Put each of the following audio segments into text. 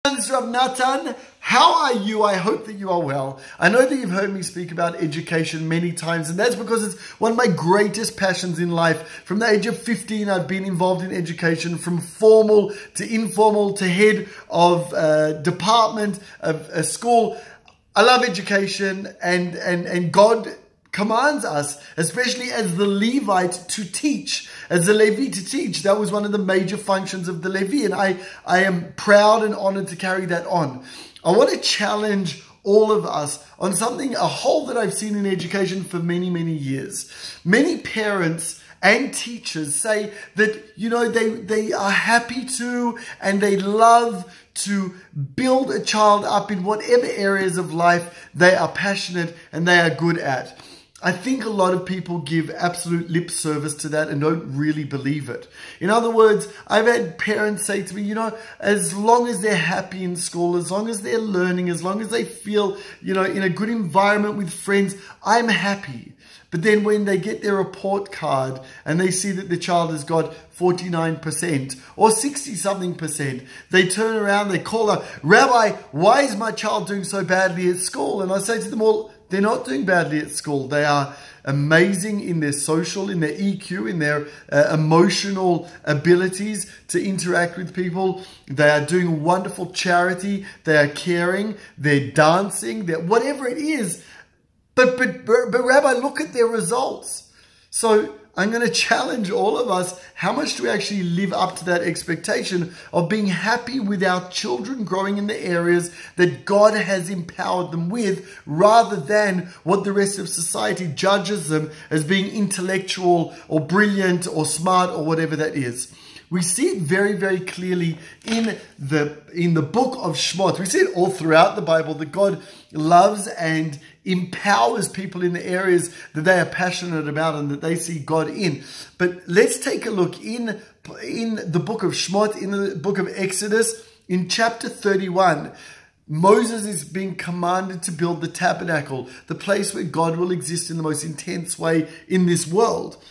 Rav Natan, how are you? I hope that you are well. I know that you've heard me speak about education many times, and that's because it's one of my greatest passions in life. From the age of 15, I've been involved in education, from formal to informal to head of department of a school. I love education, and God commands us, especially as the Levite, to teach. As the Levi to teach, that was one of the major functions of the Levi, and I am proud and honored to carry that on. I want to challenge all of us on something, a hole that I've seen in education for many, many years. Many parents and teachers say that, you know, they are happy to and they love to build a child up in whatever areas of life they are passionate and they are good at. I think a lot of people give absolute lip service to that and don't really believe it. In other words, I've had parents say to me, you know, as long as they're happy in school, as long as they're learning, as long as they feel, you know, in a good environment with friends, I'm happy. But then when they get their report card and they see that the child has got 49% or 60-something%, they turn around, they call up, Rabbi, why is my child doing so badly at school? And I say to them all, they're not doing badly at school. They are amazing in their social, in their EQ, in their emotional abilities to interact with people. They are doing wonderful charity. They are caring. They're dancing. They're whatever it is. But Rabbi, look at their results. So I'm going to challenge all of us. How much do we actually live up to that expectation of being happy with our children growing in the areas that God has empowered them with, rather than what the rest of society judges them as being intellectual or brilliant or smart or whatever that is? We see it very, very clearly in the book of Shemot. We see it all throughout the Bible that God loves and empowers people in the areas that they are passionate about and that they see God in. But let's take a look in the book of Shemot, in the book of Exodus, in chapter 31. Moses is being commanded to build the tabernacle, the place where God will exist in the most intense way in this world.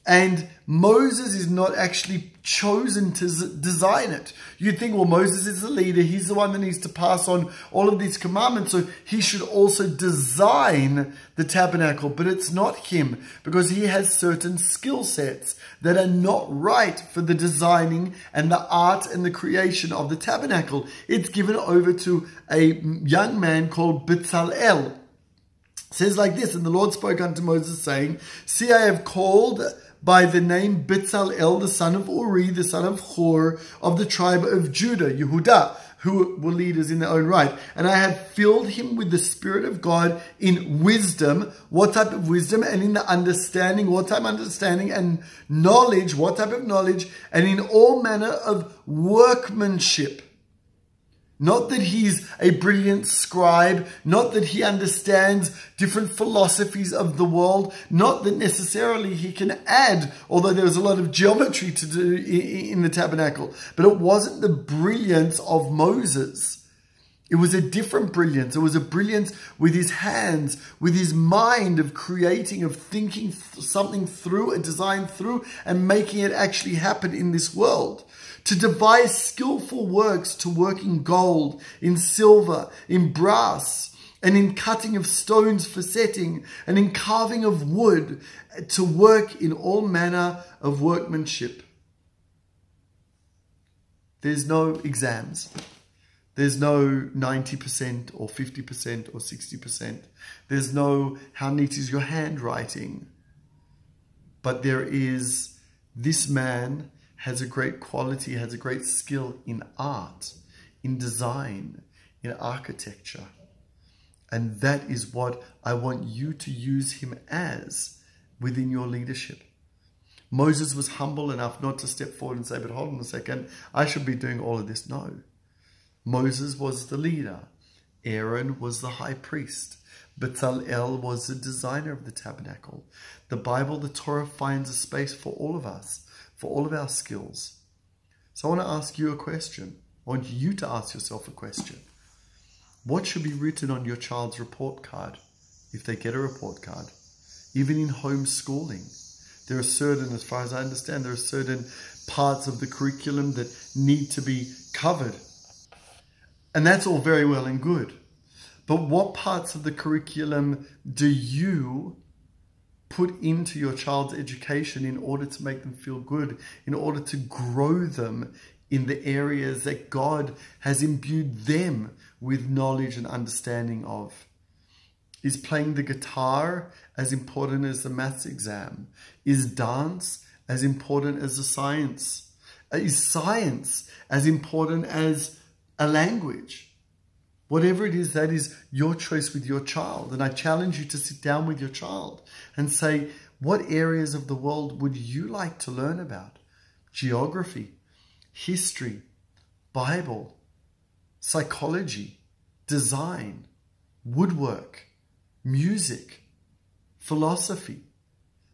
And Moses is not actually chosen to design it. You'd think, well, Moses is the leader. He's the one that needs to pass on all of these commandments. So he should also design the tabernacle. But it's not him, because he has certain skill sets that are not right for the designing and the art and the creation of the tabernacle. It's given over to a young man called Bezalel. It says like this, and the Lord spoke unto Moses, saying, See, I have called by the name Bezalel, the son of Uri, the son of Hur, of the tribe of Judah, Yehudah, who were leaders in their own right. And I have filled him with the Spirit of God in wisdom. What type of wisdom? And in the understanding. What type of understanding? And knowledge. What type of knowledge? And in all manner of workmanship. Not that he's a brilliant scribe, not that he understands different philosophies of the world, not that necessarily he can add, although there was a lot of geometry to do in the tabernacle. But it wasn't the brilliance of Moses. It was a different brilliance. It was a brilliance with his hands, with his mind of creating, of thinking something through, a design through, and making it actually happen in this world. To devise skillful works, to work in gold, in silver, in brass, and in cutting of stones for setting, and in carving of wood, to work in all manner of workmanship. There's no exams. There's no 90% or 50% or 60%. There's no how neat is your handwriting. But there is this man has a great quality, has a great skill in art, in design, in architecture. And that is what I want you to use him as within your leadership. Moses was humble enough not to step forward and say, but hold on a second, I should be doing all of this. No. Moses was the leader. Aaron was the high priest. Bezalel was the designer of the tabernacle. The Bible, the Torah, finds a space for all of us, for all of our skills. So I want to ask you a question. I want you to ask yourself a question. What should be written on your child's report card if they get a report card? Even in homeschooling, there are certain, as far as I understand, there are certain parts of the curriculum that need to be covered. And that's all very well and good. But what parts of the curriculum do you put into your child's education in order to make them feel good, in order to grow them in the areas that God has imbued them with knowledge and understanding of? Is playing the guitar as important as the maths exam? Is dance as important as the science? Is science as important as a language? Whatever it is, that is your choice with your child. And I challenge you to sit down with your child and say, what areas of the world would you like to learn about? Geography, history, Bible, psychology, design, woodwork, music, philosophy.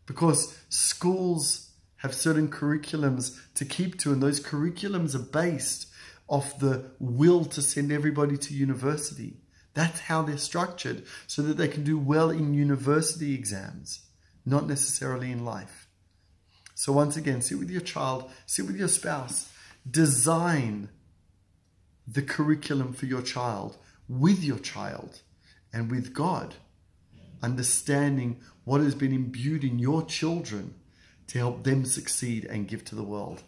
Because schools have certain curriculums to keep to, and those curriculums are based off the will to send everybody to university. That's how they're structured, so that they can do well in university exams, not necessarily in life. So once again, sit with your child, sit with your spouse, design the curriculum for your child, with your child and with God, understanding what has been imbued in your children to help them succeed and give to the world.